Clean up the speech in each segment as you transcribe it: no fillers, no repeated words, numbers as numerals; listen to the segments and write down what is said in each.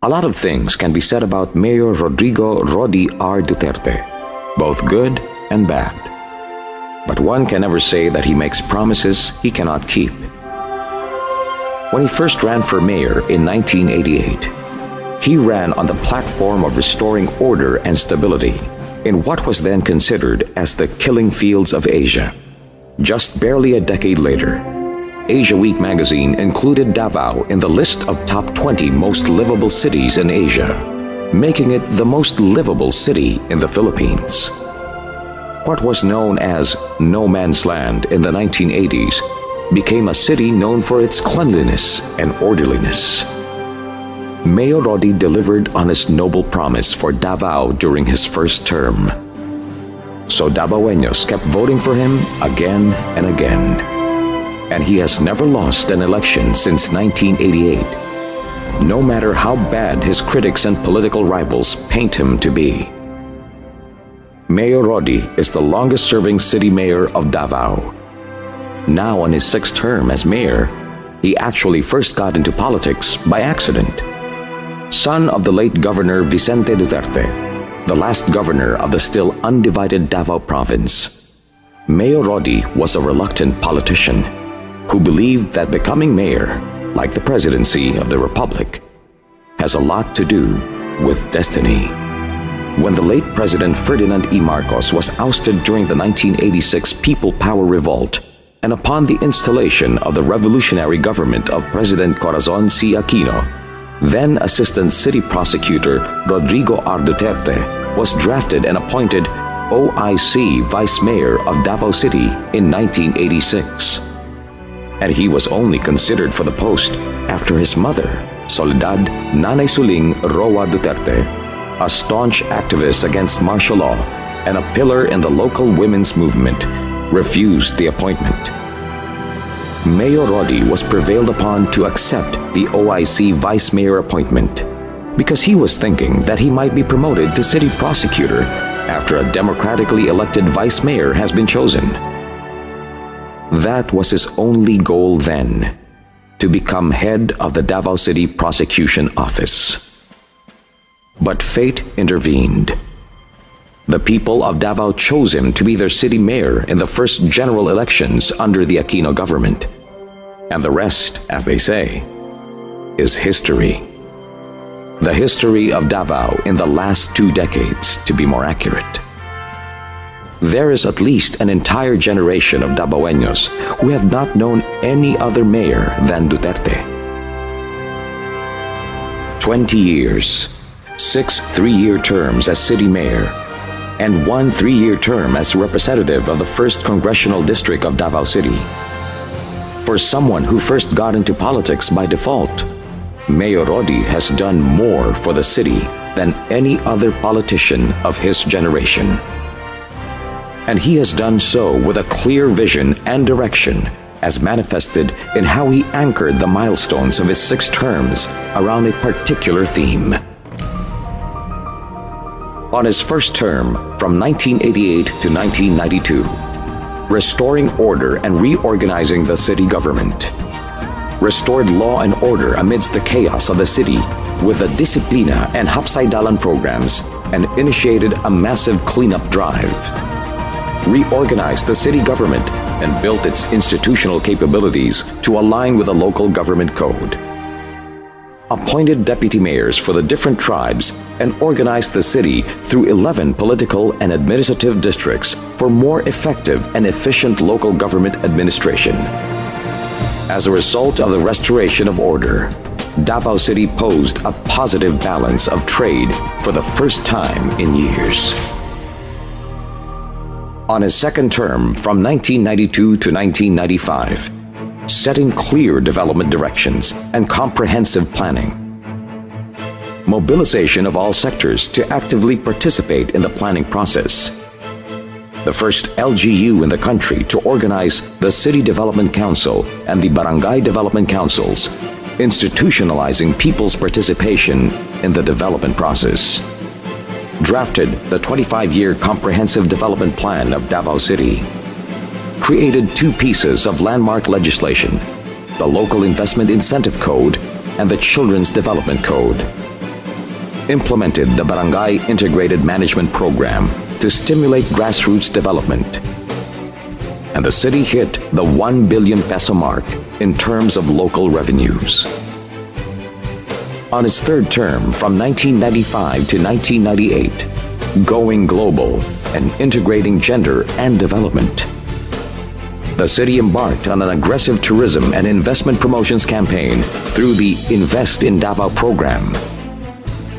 A lot of things can be said about Mayor Rodrigo Rody R. Duterte, both good and bad. But one can never say that he makes promises he cannot keep. When he first ran for mayor in 1988, he ran on the platform of restoring order and stability in what was then considered as the killing fields of Asia. Just barely a decade later, Asia Week magazine included Davao in the list of top 20 most livable cities in Asia, making it the most livable city in the Philippines. What was known as no man's land in the 1980s became a city known for its cleanliness and orderliness. Mayor Rody delivered on his noble promise for Davao during his first term. So Davaoeños kept voting for him again and again. And he has never lost an election since 1988, no matter how bad his critics and political rivals paint him to be. Mayor Rody is the longest-serving city mayor of Davao. Now on his sixth term as mayor, he actually first got into politics by accident. Son of the late Governor Vicente Duterte, the last governor of the still undivided Davao province, Mayor Rody was a reluctant politician who believed that becoming mayor, like the presidency of the republic, has a lot to do with destiny. When the late President Ferdinand E. Marcos was ousted during the 1986 People Power Revolt, and upon the installation of the revolutionary government of President Corazon C. Aquino, then Assistant City Prosecutor Rodrigo R. Duterte was drafted and appointed OIC Vice Mayor of Davao City in 1986. And he was only considered for the post after his mother, Soledad Nanay Suling Roa Duterte, a staunch activist against martial law and a pillar in the local women's movement, refused the appointment. Mayor Rody was prevailed upon to accept the OIC Vice Mayor appointment because he was thinking that he might be promoted to City Prosecutor after a democratically elected Vice Mayor has been chosen. That was his only goal then, to become head of the Davao City Prosecution Office. But fate intervened. The people of Davao chose him to be their city mayor in the first general elections under the Aquino government. And the rest, as they say, is history. The history of Davao in the last 2 decades, to be more accurate. There is at least an entire generation of Davaoeños who have not known any other mayor than Duterte. 20 years, 6 3-year terms as city mayor, and 1 3-year term as representative of the 1st Congressional District of Davao City. For someone who first got into politics by default, Mayor Rody has done more for the city than any other politician of his generation. And he has done so with a clear vision and direction, as manifested in how he anchored the milestones of his 6 terms around a particular theme. On his first term, from 1988 to 1992, restoring order and reorganizing the city government, restored law and order amidst the chaos of the city with the Disiplina and Hapsay-Dalan programs, and initiated a massive cleanup drive, reorganized the city government and built its institutional capabilities to align with the local government code, appointed deputy mayors for the different tribes, and organized the city through 11 political and administrative districts for more effective and efficient local government administration. As a result of the restoration of order, Davao City posed a positive balance of trade for the first time in years. On his second term, from 1992 to 1995, setting clear development directions and comprehensive planning, mobilization of all sectors to actively participate in the planning process, the first LGU in the country to organize the City Development Council and the Barangay Development Councils, institutionalizing people's participation in the development process, drafted the 25-year Comprehensive Development Plan of Davao City, created 2 pieces of landmark legislation, the Local Investment Incentive Code and the Children's Development Code, implemented the Barangay Integrated Management Program to stimulate grassroots development. And the city hit the 1 billion peso mark in terms of local revenues. On its third term from 1995 to 1998, going global and integrating gender and development, the city embarked on an aggressive tourism and investment promotions campaign through the Invest in Davao program,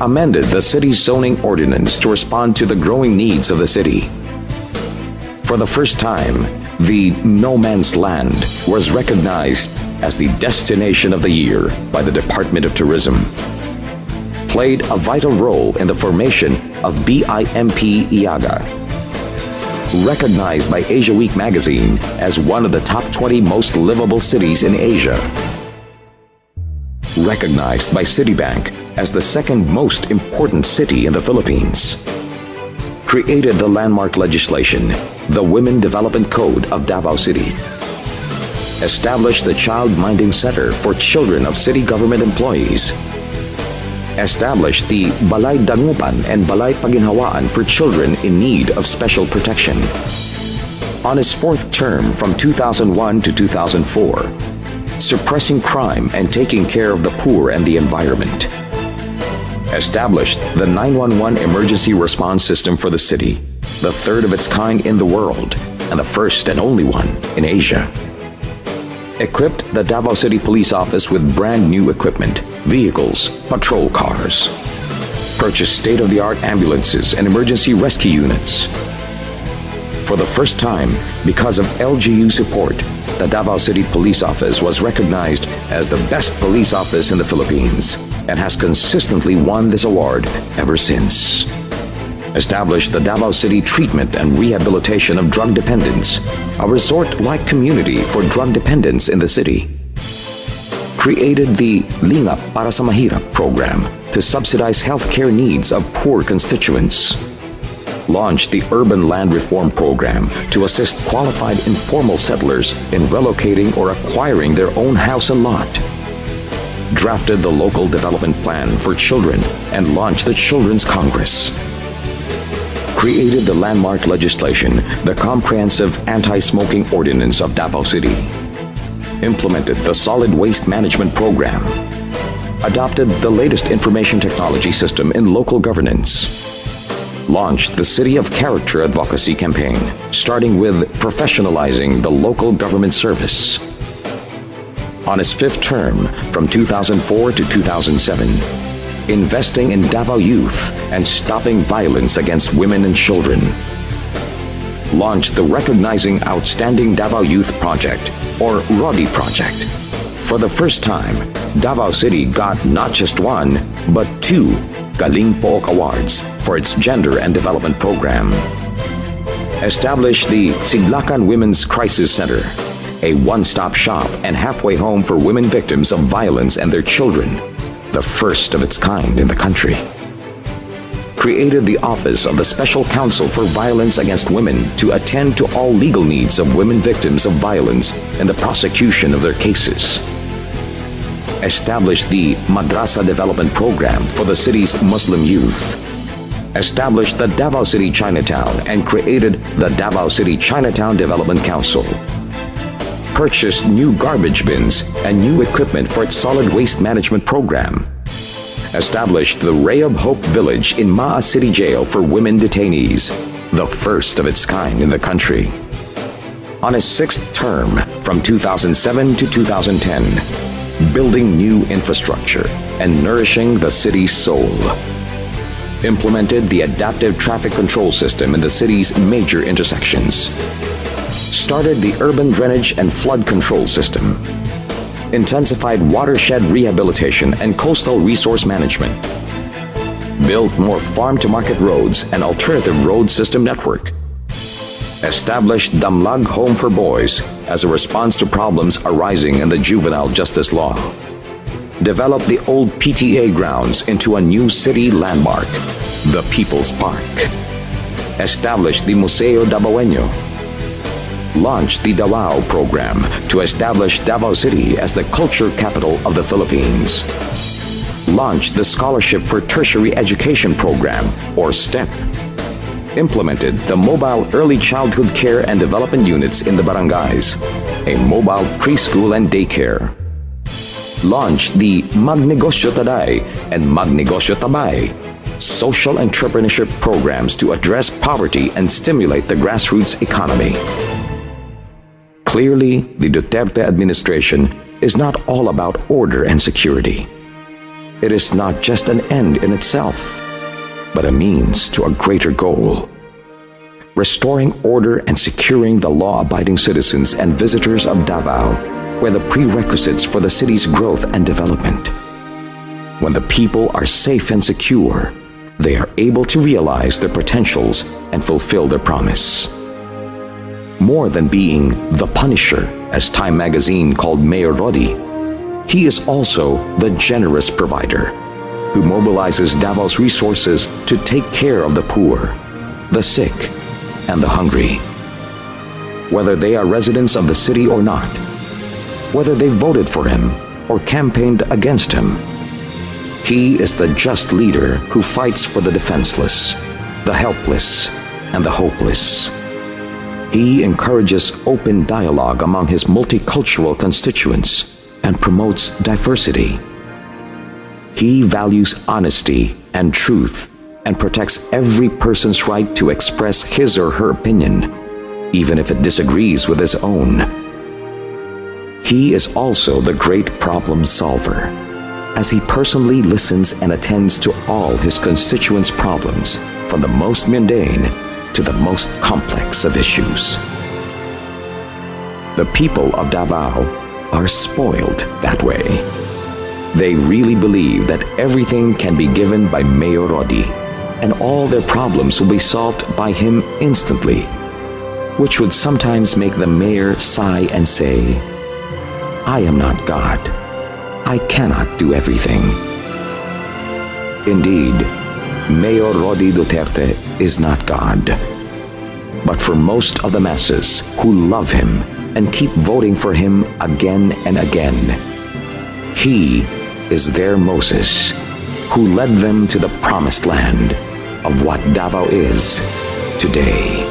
amended the city's zoning ordinance to respond to the growing needs of the city. For the first time, the No Man's Land was recognized as the Destination of the Year by the Department of Tourism, played a vital role in the formation of BIMP Iaga, recognized by Asia Week magazine as one of the top 20 most livable cities in Asia, recognized by Citibank as the second most important city in the Philippines, created the landmark legislation, the Women Development Code of Davao City, established the Child Minding Center for children of city government employees, established the Balay Dangupan and Balay Paginhawaan for children in need of special protection. On his fourth term from 2001 to 2004, suppressing crime and taking care of the poor and the environment, established the 911 emergency response system for the city, the third of its kind in the world and the first and only one in Asia, equipped the Davao City Police Office with brand new equipment, vehicles, patrol cars, purchased state-of-the-art ambulances and emergency rescue units. For the first time, because of LGU support, the Davao City Police Office was recognized as the best police office in the Philippines and has consistently won this award ever since. Established the Davao City Treatment and Rehabilitation of Drug Dependents, a resort-like community for drug dependents in the city. Created the Lingap para sa Mahirap program to subsidize healthcare needs of poor constituents. Launched the Urban Land Reform Program to assist qualified informal settlers in relocating or acquiring their own house and lot. Drafted the Local Development Plan for Children and launched the Children's Congress. Created the landmark legislation, the Comprehensive Anti-Smoking Ordinance of Davao City. Implemented the Solid Waste Management Program. Adopted the latest information technology system in local governance. Launched the City of Character Advocacy campaign, starting with professionalizing the local government service. On his fifth term, from 2004 to 2007, investing in Davao youth and stopping violence against women and children. Launched the Recognizing Outstanding Davao Youth Project, or Rody project. For the first time, Davao City got not just one, but two Galing Pook Awards for its gender and development program. Established the Siglakan Women's Crisis Center, a one-stop shop and halfway home for women victims of violence and their children, the first of its kind in the country. Created the Office of the Special Counsel for Violence Against Women to attend to all legal needs of women victims of violence and the prosecution of their cases. Established the Madrasa Development Program for the city's Muslim youth. Established the Davao City Chinatown and created the Davao City Chinatown Development Council. Purchased new garbage bins and new equipment for its solid waste management program. Established the Ray of Hope Village in Maa City Jail for women detainees, the first of its kind in the country. On his sixth term, from 2007 to 2010, building new infrastructure and nourishing the city's soul. Implemented the adaptive traffic control system in the city's major intersections. Started the urban drainage and flood control system. Intensified watershed rehabilitation and coastal resource management. Built more farm-to-market roads and alternative road system network. Established Damlag Home for Boys as a response to problems arising in the juvenile justice law. Developed the old PTA grounds into a new city landmark, the People's Park. Established the Museo Davaoeño. Launched the Davao program to establish Davao City as the culture capital of the Philippines. launched the Scholarship for Tertiary Education Program, or STEP, implemented the Mobile Early Childhood Care and Development Units in the barangays, a mobile preschool and daycare, launched the Magnegosyo Taday and Magnegosyo Tabay, social entrepreneurship programs to address poverty and stimulate the grassroots economy. Clearly, the Duterte administration is not all about order and security. It is not just an end in itself, but a means to a greater goal: restoring order and securing the law-abiding citizens and visitors of Davao were the prerequisites for the city's growth and development. When the people are safe and secure, they are able to realize their potentials and fulfill their promise. More than being the Punisher, as Time magazine called Mayor Rody, he is also the generous provider who mobilizes Davao's resources to take care of the poor, the sick, and the hungry. Whether they are residents of the city or not, whether they voted for him or campaigned against him, he is the just leader who fights for the defenseless, the helpless, and the hopeless. He encourages open dialogue among his multicultural constituents and promotes diversity. He values honesty and truth and protects every person's right to express his or her opinion, even if it disagrees with his own. He is also the great problem solver, as he personally listens and attends to all his constituents' problems, from the most mundane to the most complex of issues. The people of Davao are spoiled that way. They really believe that everything can be given by Mayor Rody, and all their problems will be solved by him instantly, which would sometimes make the mayor sigh and say, "I am not God. I cannot do everything." Indeed, Mayor Rody Duterte is not God. But for most of the masses who love him and keep voting for him again and again, he is their Moses who led them to the promised land of what Davao is today.